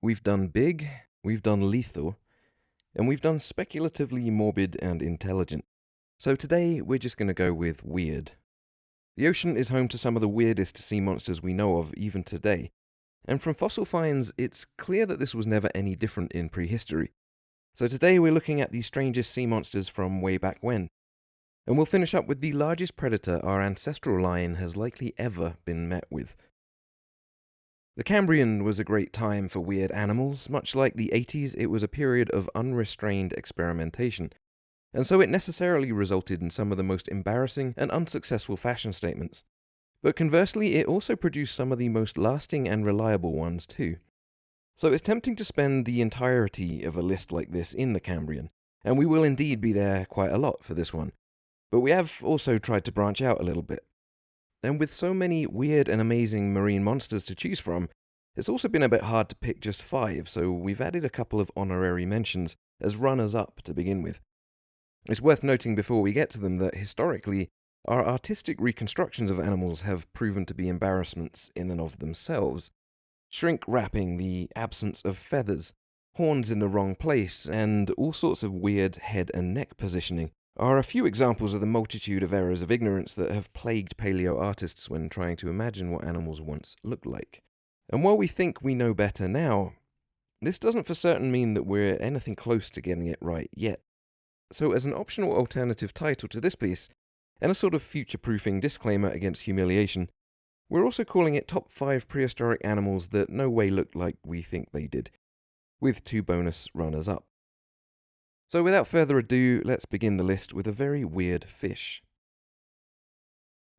We've done big, we've done lethal, and we've done speculatively morbid and intelligent. So today, we're just going to go with weird. The ocean is home to some of the weirdest sea monsters we know of even today, and from fossil finds, it's clear that this was never any different in prehistory. So today we're looking at the strangest sea monsters from way back when. And we'll finish up with the largest predator our ancestral line has likely ever been met with. The Cambrian was a great time for weird animals. Much like the 80s, it was a period of unrestrained experimentation, and so it necessarily resulted in some of the most embarrassing and unsuccessful fashion statements. But conversely, it also produced some of the most lasting and reliable ones too. So it's tempting to spend the entirety of a list like this in the Cambrian, and we will indeed be there quite a lot for this one. But we have also tried to branch out a little bit. And with so many weird and amazing marine monsters to choose from, it's also been a bit hard to pick just 5, so we've added a couple of honorary mentions as runners-up to begin with. It's worth noting before we get to them that historically, our artistic reconstructions of animals have proven to be embarrassments in and of themselves. Shrink wrapping, the absence of feathers, horns in the wrong place, and all sorts of weird head and neck positioning are a few examples of the multitude of errors of ignorance that have plagued paleo artists when trying to imagine what animals once looked like. And while we think we know better now, this doesn't for certain mean that we're anything close to getting it right yet. So as an optional alternative title to this piece, and a sort of future-proofing disclaimer against humiliation, we're also calling it Top 5 Prehistoric Animals That No Way Looked Like We Think They Did, with 2 bonus runners-up. So without further ado, let's begin the list with a very weird fish.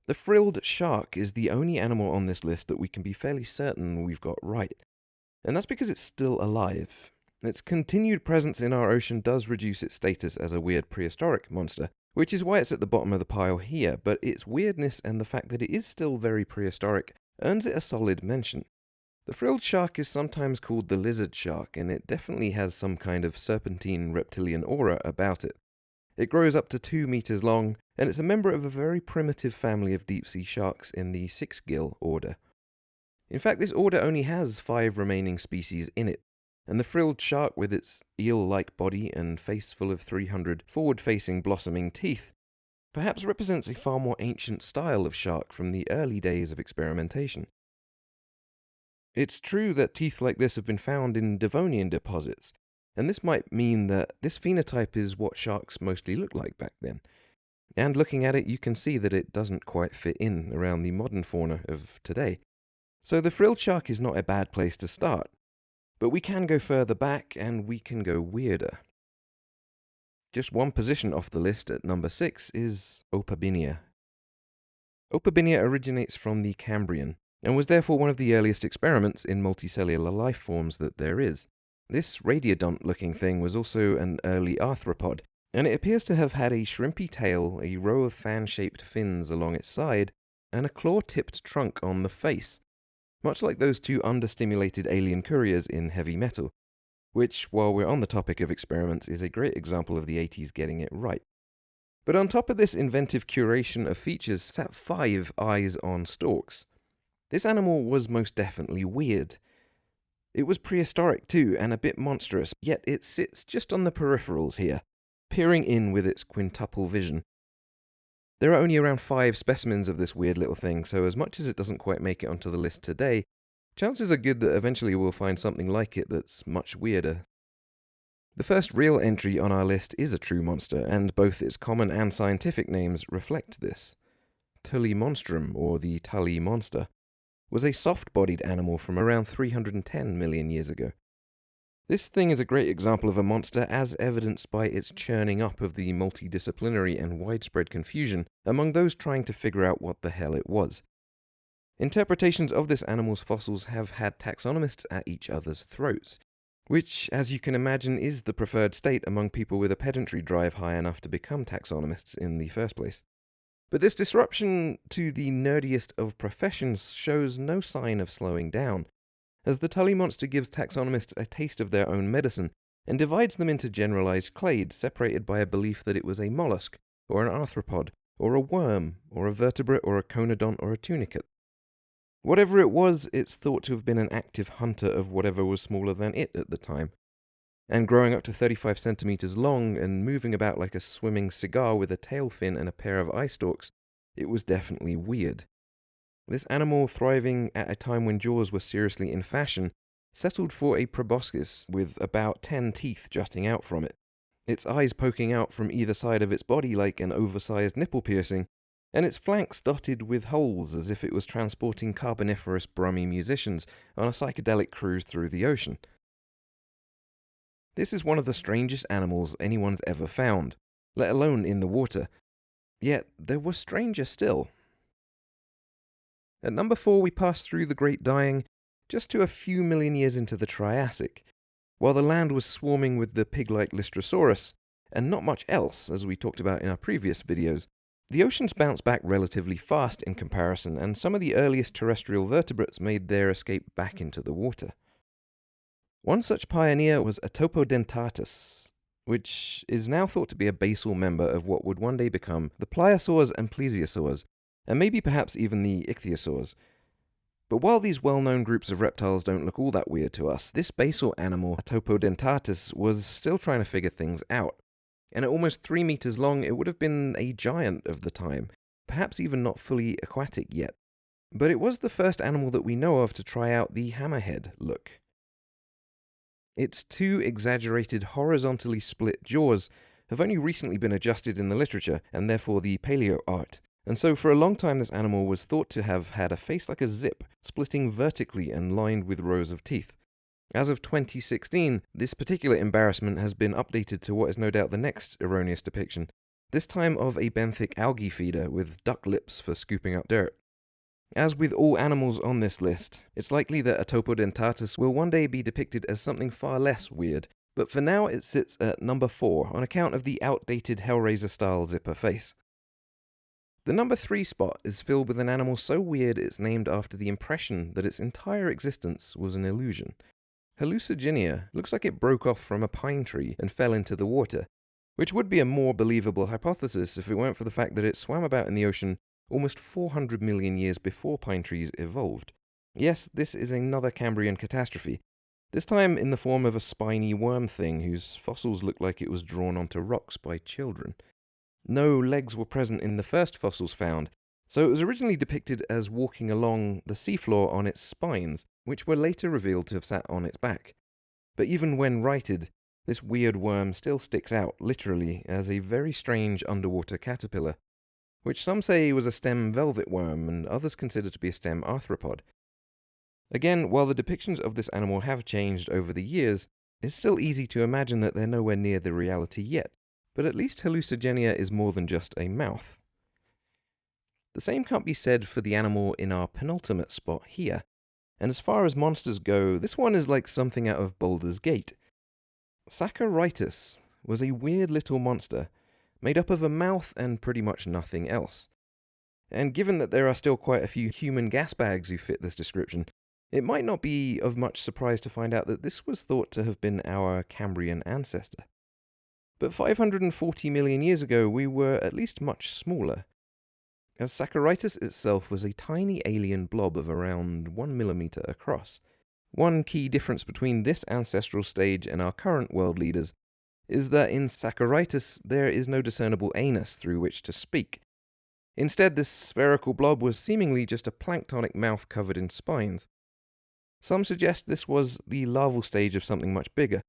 The frilled shark is the only animal on this list that we can be fairly certain we've got right, and that's because it's still alive. Its continued presence in our ocean does reduce its status as a weird prehistoric monster, which is why it's at the bottom of the pile here, but its weirdness and the fact that it is still very prehistoric earns it a solid mention. The frilled shark is sometimes called the lizard shark, and it definitely has some kind of serpentine reptilian aura about it. It grows up to 2 meters long, and it's a member of a very primitive family of deep-sea sharks in the 6-gill order. In fact, this order only has 5 remaining species in it, and the frilled shark, with its eel-like body and face full of 300 forward-facing blossoming teeth, perhaps represents a far more ancient style of shark from the early days of experimentation. It's true that teeth like this have been found in Devonian deposits, and this might mean that this phenotype is what sharks mostly looked like back then. And looking at it, you can see that it doesn't quite fit in around the modern fauna of today. So the frilled shark is not a bad place to start. But we can go further back, and we can go weirder. Just one position off the list at number 6 is Opabinia. Opabinia originates from the Cambrian, and was therefore one of the earliest experiments in multicellular life forms that there is. This radiodont-looking thing was also an early arthropod, and it appears to have had a shrimpy tail, a row of fan-shaped fins along its side, and a claw-tipped trunk on the face, much like those 2 understimulated alien couriers in Heavy Metal, which, while we're on the topic of experiments, is a great example of the 80s getting it right. But on top of this inventive curation of features sat 5 eyes on stalks. This animal was most definitely weird. It was prehistoric too, and a bit monstrous, yet it sits just on the peripherals here, peering in with its quintuple vision. There are only around 5 specimens of this weird little thing, so as much as it doesn't quite make it onto the list today, chances are good that eventually we'll find something like it that's much weirder. The first real entry on our list is a true monster, and both its common and scientific names reflect this. Tullimonstrum, or the Tully Monster, was a soft-bodied animal from around 310 million years ago. This thing is a great example of a monster as evidenced by its churning up of the multidisciplinary and widespread confusion among those trying to figure out what the hell it was. Interpretations of this animal's fossils have had taxonomists at each other's throats, which, as you can imagine, is the preferred state among people with a pedantry drive high enough to become taxonomists in the first place. But this disruption to the nerdiest of professions shows no sign of slowing down, as the Tully Monster gives taxonomists a taste of their own medicine and divides them into generalized clades separated by a belief that it was a mollusk, or an arthropod, or a worm, or a vertebrate, or a conodont, or a tunicate. Whatever it was, it's thought to have been an active hunter of whatever was smaller than it at the time. And growing up to 35 centimeters long and moving about like a swimming cigar with a tail fin and a pair of eye stalks, it was definitely weird. This animal, thriving at a time when jaws were seriously in fashion, settled for a proboscis with about 10 teeth jutting out from it, its eyes poking out from either side of its body like an oversized nipple piercing, and its flanks dotted with holes as if it was transporting Carboniferous Brummy musicians on a psychedelic cruise through the ocean. This is one of the strangest animals anyone's ever found, let alone in the water. Yet there was stranger still. At number 4, we pass through the Great Dying just to a few million years into the Triassic, while the land was swarming with the pig-like Lystrosaurus, and not much else, as we talked about in our previous videos. The oceans bounced back relatively fast in comparison, and some of the earliest terrestrial vertebrates made their escape back into the water. One such pioneer was Atopodentatus, which is now thought to be a basal member of what would one day become the pliosaurs and plesiosaurs, and maybe perhaps even the ichthyosaurs. But while these well-known groups of reptiles don't look all that weird to us, this basal animal, Atopodentatus, was still trying to figure things out. And at almost 3 meters long, it would have been a giant of the time, perhaps even not fully aquatic yet. But it was the first animal that we know of to try out the hammerhead look. Its 2 exaggerated horizontally split jaws have only recently been adjusted in the literature, and therefore the paleo art. And so for a long time this animal was thought to have had a face like a zip, splitting vertically and lined with rows of teeth. As of 2016, this particular embarrassment has been updated to what is no doubt the next erroneous depiction, this time of a benthic algae feeder with duck lips for scooping up dirt. As with all animals on this list, it's likely that Atopodentatus will one day be depicted as something far less weird, but for now it sits at number 4 on account of the outdated Hellraiser-style zipper face. The number 3 spot is filled with an animal so weird it's named after the impression that its entire existence was an illusion. Hallucigenia looks like it broke off from a pine tree and fell into the water, which would be a more believable hypothesis if it weren't for the fact that it swam about in the ocean almost 400 million years before pine trees evolved. Yes, this is another Cambrian catastrophe, this time in the form of a spiny worm thing whose fossils look like it was drawn onto rocks by children. No legs were present in the first fossils found, so it was originally depicted as walking along the seafloor on its spines, which were later revealed to have sat on its back. But even when righted, this weird worm still sticks out, literally, as a very strange underwater caterpillar, which some say was a stem velvet worm and others consider to be a stem arthropod. Again, while the depictions of this animal have changed over the years, it's still easy to imagine that they're nowhere near the reality yet, but at least Hallucigenia is more than just a mouth. The same can't be said for the animal in our penultimate spot here, and as far as monsters go, this one is like something out of Baldur's Gate. Saccorhytus was a weird little monster, made up of a mouth and pretty much nothing else. And given that there are still quite a few human gas bags who fit this description, it might not be of much surprise to find out that this was thought to have been our Cambrian ancestor. But 540 million years ago, we were at least much smaller, as Saccorhytus itself was a tiny alien blob of around 1 millimeter across. One key difference between this ancestral stage and our current world leaders is that in Saccorhytus there is no discernible anus through which to speak. Instead, this spherical blob was seemingly just a planktonic mouth covered in spines. Some suggest this was the larval stage of something much bigger,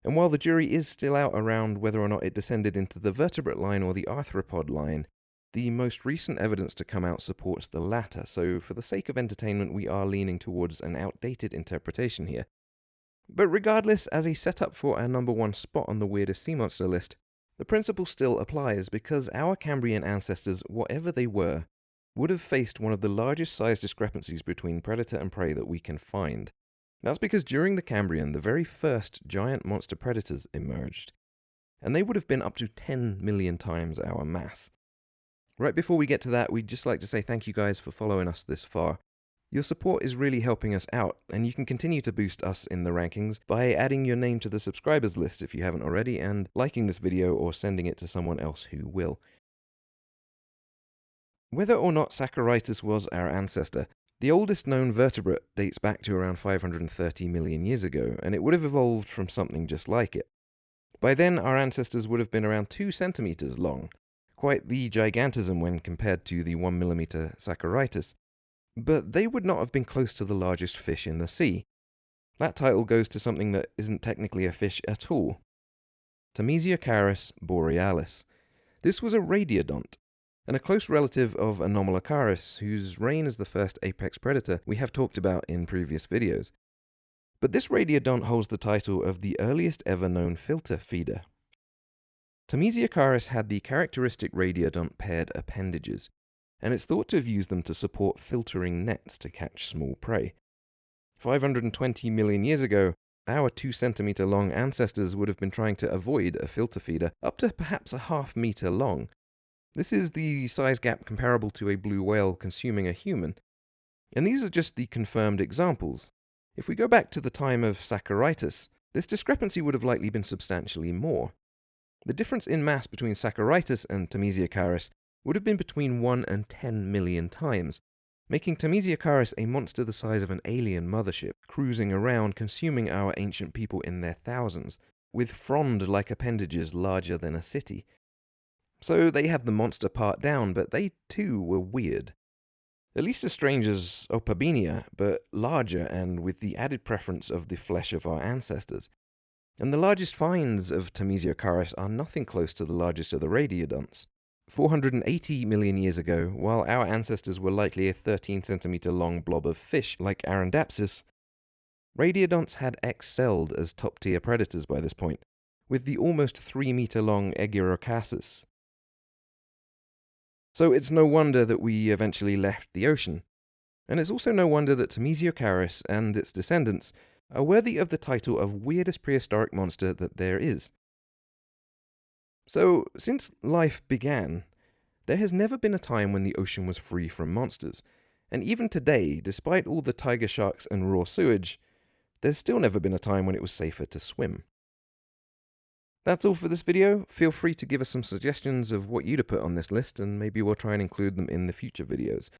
and while the jury is still out around whether or not it descended into the vertebrate line or the arthropod line, the most recent evidence to come out supports the latter, so for the sake of entertainment we are leaning towards an outdated interpretation here. But regardless, as a setup for our number 1 spot on the weirdest sea monster list, the principle still applies because our Cambrian ancestors, whatever they were, would have faced one of the largest size discrepancies between predator and prey that we can find. That's because during the Cambrian, the very first giant monster predators emerged, and they would have been up to 10 million times our mass. Right before we get to that, we'd just like to say thank you guys for following us this far. Your support is really helping us out, and you can continue to boost us in the rankings by adding your name to the subscribers list if you haven't already, and liking this video or sending it to someone else who will. Whether or not Saccorhytus was our ancestor, The oldest known vertebrate dates back to around 530 million years ago, and it would have evolved from something just like it. By then, our ancestors would have been around 2 centimeters long, quite the gigantism when compared to the 1 millimeter Saccorhytus, but they would not have been close to the largest fish in the sea. That title goes to something that isn't technically a fish at all. Tamisiocaris borealis. This was a radiodont, and a close relative of Anomalocaris, whose reign as the first apex predator we have talked about in previous videos. But this radiodont holds the title of the earliest ever known filter feeder. Tamisiocaris had the characteristic radiodont paired appendages, and it's thought to have used them to support filtering nets to catch small prey. 520 million years ago, our 2 centimeter long ancestors would have been trying to avoid a filter feeder up to perhaps a ½ meter long. This is the size gap comparable to a blue whale consuming a human. And these are just the confirmed examples. If we go back to the time of Saccorhytus, this discrepancy would have likely been substantially more. The difference in mass between Saccorhytus and Tamisiocaris would have been between 1 and 10 million times, making Tamisiocaris a monster the size of an alien mothership, cruising around consuming our ancient people in their thousands, with frond-like appendages larger than a city. So they had the monster part down, but they too were weird. At least as strange as Opabinia, but larger and with the added preference of the flesh of our ancestors. And the largest finds of Tamisiocaris are nothing close to the largest of the radiodonts. 480 million years ago, while our ancestors were likely a 13 centimeter long blob of fish like Arandapsis, radiodonts had excelled as top-tier predators by this point, with the almost 3 meter long Egurocassis. So it's no wonder that we eventually left the ocean. And it's also no wonder that Tamisiocaris and its descendants are worthy of the title of weirdest prehistoric monster that there is. So, since life began, there has never been a time when the ocean was free from monsters. And even today, despite all the tiger sharks and raw sewage, there's still never been a time when it was safer to swim. That's all for this video. Feel free to give us some suggestions of what you to put on this list, and maybe we'll try and include them in the future videos.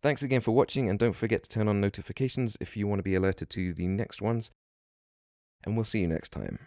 Thanks again for watching, and don't forget to turn on notifications if you want to be alerted to the next ones, and we'll see you next time.